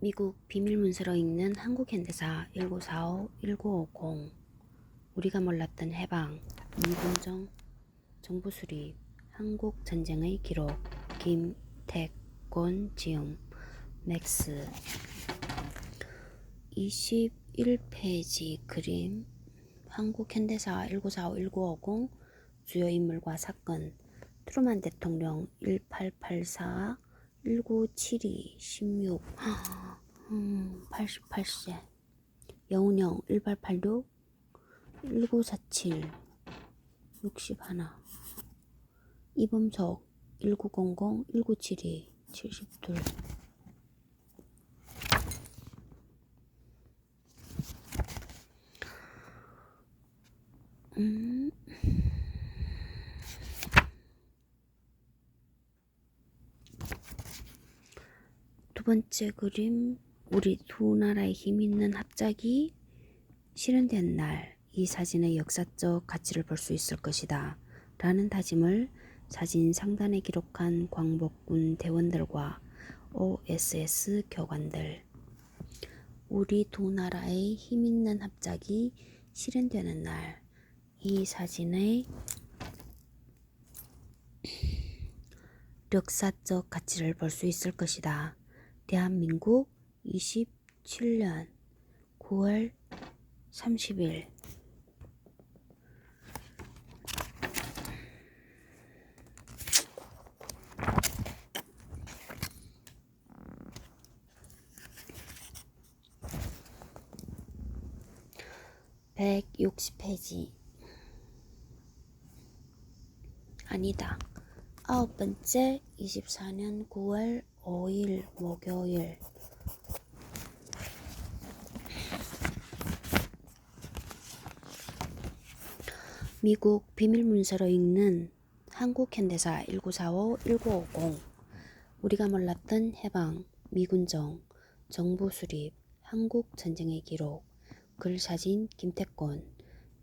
미국 비밀문서로 읽는 한국현대사 1945-1950 우리가 몰랐던 해방, 미군정 정부 수립, 한국전쟁의 기록, 김택곤 지음, 맥스 21페이지 그림 한국현대사 1945-1950 주요 인물과 사건 트루만 대통령 1884 1972 16 88세 여운형 1886 1947 61 이범석 1900 1972 72 두 번째 그림 우리 두 나라의 힘 있는 합작이 실현된 날 이 사진의 역사적 가치를 볼 수 있을 것이다 라는 다짐을 사진 상단에 기록한 광복군 대원들과 OSS 교관들. 우리 두 나라의 힘 있는 합작이 실현되는 날 이 사진의 역사적 가치를 볼 수 있을 것이다. 대한민국 27년 9월 30일 (160페이지) 아니다. 아홉 번째 24년 9월 5일 목요일 미국 비밀문서로 읽는 한국현대사 1945-1950 우리가 몰랐던 해방, 미군정, 정부 수립, 한국전쟁의 기록 글사진 김택곤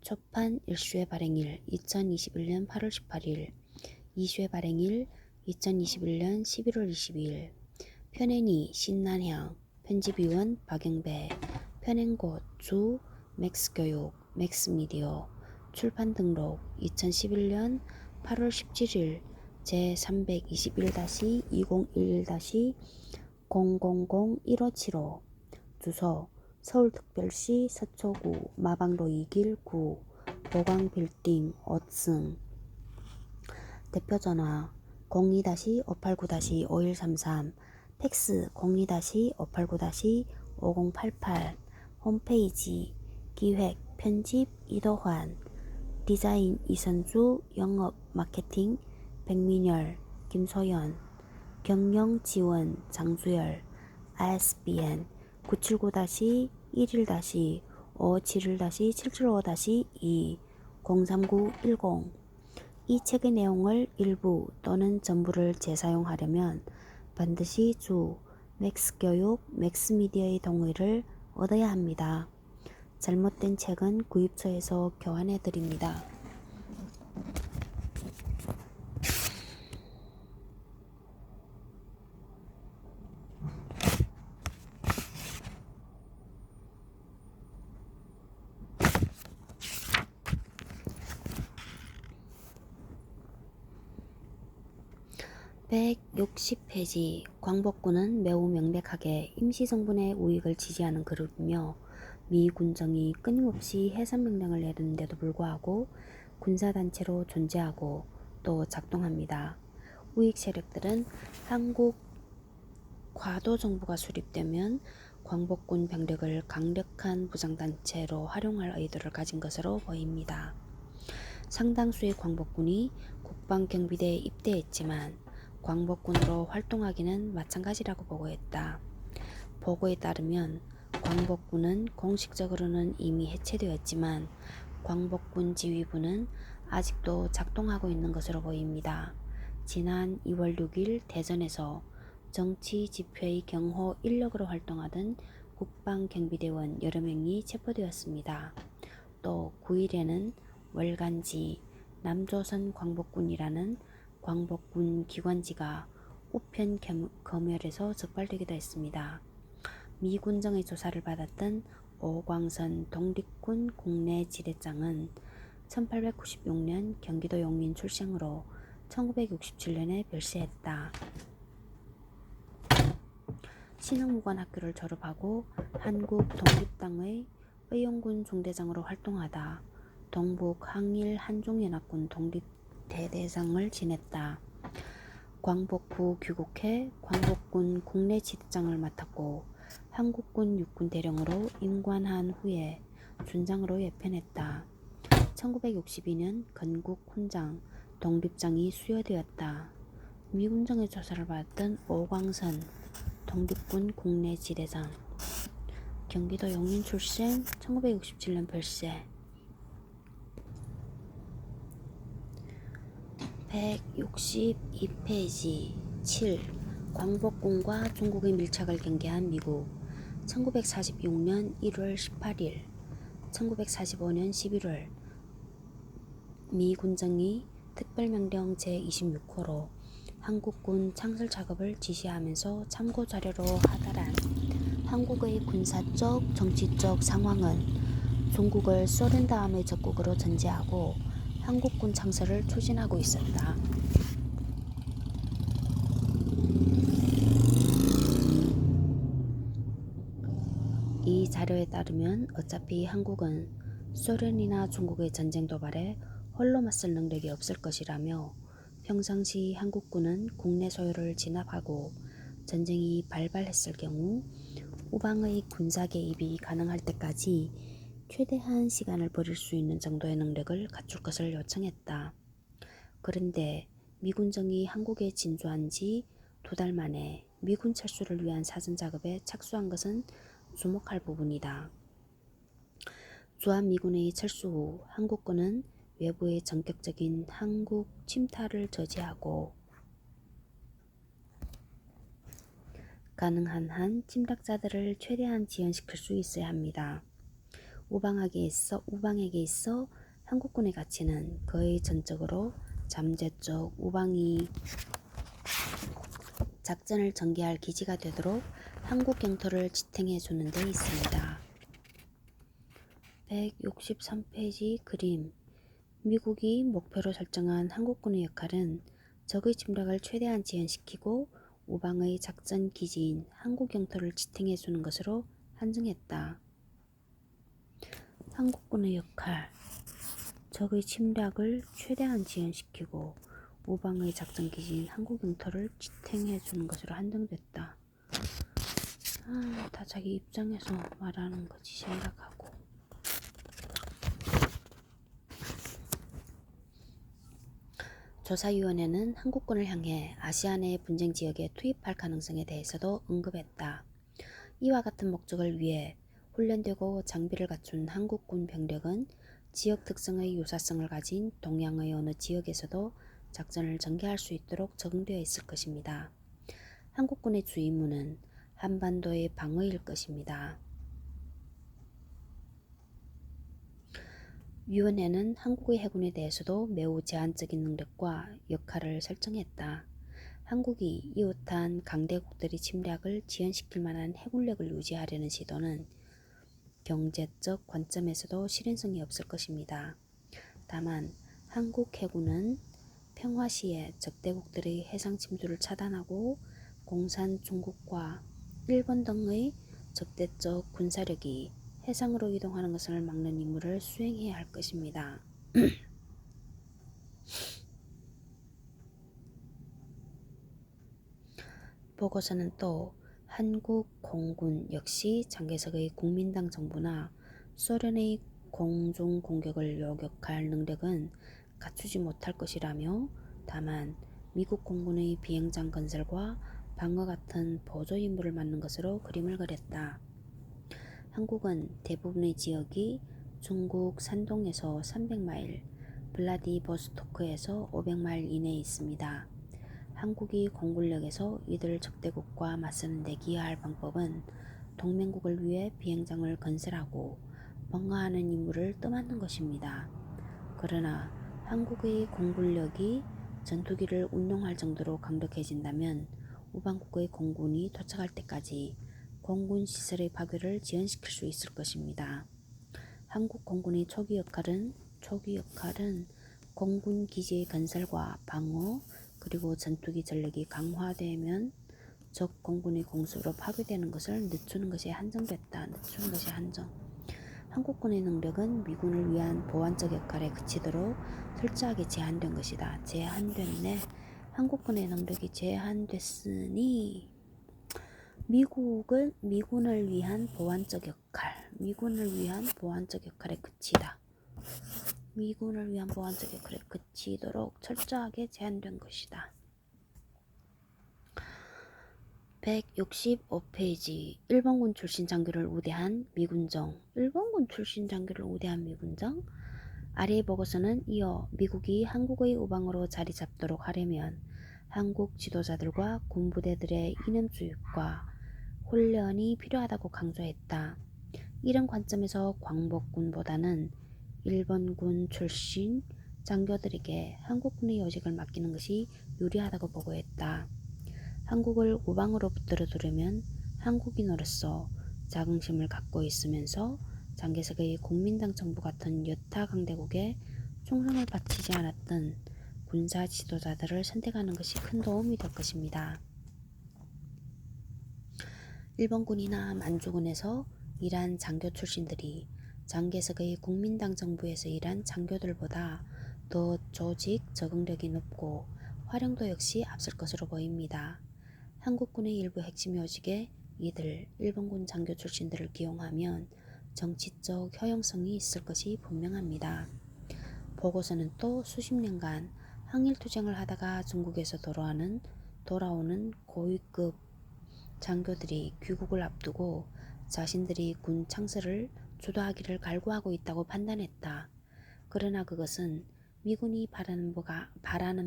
초판 1슈의 발행일 2021년 8월 18일 2슈의 발행일 2021년 11월 22일 편애니 신난향 편집위원 박영배 편행곳 주 맥스교육 맥스미디어 출판 등록 2011년 8월 17일 제321-2011-00015575 주소 서울특별시 서초구 마방로 2길 9 보광빌딩 5층 대표전화 02-589-5133 팩스 02-589-5088 홈페이지 기획 편집 이도환 디자인 이선주 영업 마케팅 백민열 김소연 경영 지원 장주열 ISBN 979-11-571-775-2 03910 이 책의 내용을 일부 또는 전부를 재사용하려면 반드시 주 맥스교육 맥스미디어의 동의를 얻어야 합니다. 잘못된 책은 구입처에서 교환해 드립니다. (160페이지) 광복군은 매우 명백하게 임시정부의 우익을 지지하는 그룹이며 미 군정이 끊임없이 해산명령을 내리는데도 불구하고 군사단체로 존재하고 또 작동합니다. 우익 세력들은 한국 과도정부가 수립되면 광복군 병력을 강력한 부상단체로 활용할 의도를 가진 것으로 보입니다. 상당수의 광복군이 국방경비대에 입대했지만 광복군으로 활동하기는 마찬가지라고 보고했다. 보고에 따르면 광복군은 공식적으로는 이미 해체되었지만 광복군 지휘부는 아직도 작동하고 있는 것으로 보입니다. 지난 2월 6일 대전에서 정치 집회의 경호 인력으로 활동하던 국방경비대원 여러 명이 체포되었습니다. 또 9일에는 월간지 남조선 광복군이라는 광복군 기관지가 우편 검열에서 적발되기도 했습니다. 미 군정의 조사를 받았던 오광선 독립군 국내지대장은 1896년 경기도 용인 출생으로 1967년에 별세했다. 신흥무관학교를 졸업하고 한국 독립당의 의용군 중대장으로 활동하다 동북 항일 한종연합군 독립대대장을 지냈다. 광복 후 귀국해 광복군 국내지대장을 맡았고 한국군 육군대령으로 임관한 후에 준장으로 예편했다. 1962년 건국 훈장, 독립장이 수여되었다. 미군정의 조사를 받았던 오광선 독립군 국내지대장, 경기도 용인 출생, 1967년 별세. 162페이지 7. 광복군과 중국의 밀착을 경계한 미국. 1946년 1월 18일, 1945년 11월 미 군정이 특별명령 제26호로 한국군 창설 작업을 지시하면서 참고 자료로 하달한 한국의 군사적, 정치적 상황은 중국을 소련 다음의 적국으로 전제하고 한국군 창설을 추진하고 있었다. 이 자료에 따르면 어차피 한국은 소련이나 중국의 전쟁 도발에 홀로 맞설 능력이 없을 것이라며 평상시 한국군은 국내 소요를 진압하고 전쟁이 발발했을 경우 우방의 군사 개입이 가능할 때까지 최대한 시간을 버릴 수 있는 정도의 능력을 갖출 것을 요청했다. 그런데 미군정이 한국에 진주한 지 2달 만에 미군 철수를 위한 사전 작업에 착수한 것은 주목할 부분이다. 주한미군의 철수 후 한국군은 외부의 전격적인 한국 침탈을 저지하고 가능한 한 침략자들을 최대한 지연시킬 수 있어야 합니다. 우방에게 있어 한국군의 가치는 거의 전적으로 잠재적 우방이 작전을 전개할 기지가 되도록 한국 영토를 지탱해 주는 데 있습니다. 163페이지 그림. 미국이 목표로 설정한 한국군의 역할은 적의 침략을 최대한 지연시키고 우방의 작전 기지인 한국 영토를 지탱해 주는 것으로 한정했다. 한국군의 역할, 적의 침략을 최대한 지연시키고 우방의 작전 기지인 한국 영토를 지탱해 주는 것으로 한정됐다. 다 자기 입장에서 말하는 거지 생각하고. 조사위원회는 한국군을 향해 아시아 내 분쟁 지역에 투입할 가능성에 대해서도 언급했다. 이와 같은 목적을 위해 훈련되고 장비를 갖춘 한국군 병력은 지역 특성의 유사성을 가진 동양의 어느 지역에서도 작전을 전개할 수 있도록 적응되어 있을 것입니다. 한국군의 주 임무는 한반도의 방어일 것입니다. 위원회는 한국의 해군에 대해서도 매우 제한적인 능력과 역할을 설정했다. 한국이 이웃한 강대국들의 침략을 지연시킬 만한 해군력을 유지하려는 시도는 경제적 관점에서도 실현성이 없을 것입니다. 다만 한국 해군은 평화 시에 적대국들의 해상 침투를 차단하고 공산 중국과 일본 등의 적대적 군사력이 해상으로 이동하는 것을 막는 임무를 수행해야 할 것입니다. 보고서는 또 한국 공군 역시 장개석의 국민당 정부나 소련의 공중 공격을 요격할 능력은 갖추지 못할 것이라며 다만 미국 공군의 비행장 건설과 방어 같은 보조 임무를 맡는 것으로 그림을 그렸다. 한국은 대부분의 지역이 중국 산동에서 300마일, 블라디보스토크에서 500마일 이내에 있습니다. 한국이 공군력에서 이들 적대국과 맞서는 데 기여할 방법은 동맹국을 위해 비행장을 건설하고 방어하는 임무를 떠맡는 것입니다. 그러나 한국의 공군력이 전투기를 운용할 정도로 강력해진다면 우방국의 공군이 도착할 때까지 공군 시설의 파괴를 지연시킬 수 있을 것입니다. 한국 공군의 초기 역할은 공군 기지의 건설과 방어 그리고 전투기 전력이 강화되면 적 공군의 공습으로 파괴되는 것을 늦추는 것이 한정됐다. 한국군의 능력은 미군을 위한 보완적 역할에 그치도록 철저하게 제한된 것이다. 한국군의 능력이 제한됐으니 미군을 위한 보완적 역할에 그치도록 철저하게 제한된 것이다. 165페이지 일본군 출신 장교를 우대한 미군정. 아래의 보고서는 이어 미국이 한국의 우방으로 자리 잡도록 하려면 한국 지도자들과 군부대들의 이념주의과 훈련이 필요하다고 강조했다. 이런 관점에서 광복군보다는 일본군 출신 장교들에게 한국군의 요직을 맡기는 것이 유리하다고 보고했다. 한국을 우방으로 붙들어두려면 한국인으로서 자긍심을 갖고 있으면서 장개석의 국민당 정부 같은 여타 강대국에 충성을 바치지 않았던 군사 지도자들을 선택하는 것이 큰 도움이 될 것입니다. 일본군이나 만주군에서 일한 장교 출신들이 장개석의 국민당 정부에서 일한 장교들보다 더 조직 적응력이 높고 활용도 역시 앞설 것으로 보입니다. 한국군의 일부 핵심 요직에 이들 일본군 장교 출신들을 기용하면 정치적 효용성이 있을 것이 분명합니다. 보고서는 또 수십 년간 항일투쟁을 하다가 중국에서 돌아오는 고위급 장교들이 귀국을 앞두고 자신들이 군 창설을 주도하기를 갈구하고 있다고 판단했다. 그러나 그것은 미군이 바라는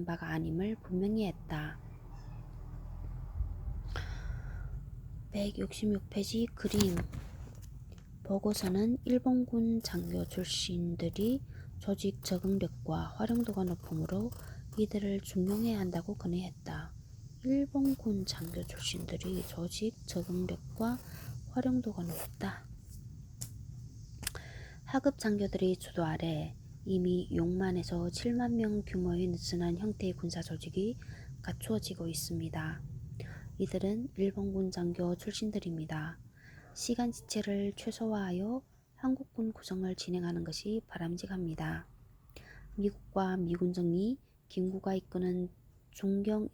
바가 아님을 분명히 했다. 166페이지 그림. 보고서는 일본군 장교 출신들이 조직 적응력과 활용도가 높으므로 이들을 중용해야 한다고 건의했다. 일본군 장교 출신들이 조직 적응력과 활용도가 높다. 하급 장교들의 주도 아래 이미 6만에서 7만 명 규모의 느슨한 형태의 군사 조직이 갖추어지고 있습니다. 이들은 일본군 장교 출신들입니다. 시간 지체를 최소화하여 한국군 구성을 진행하는 것이 바람직합니다. 미국과 미군정이 김구가 이끄는 중경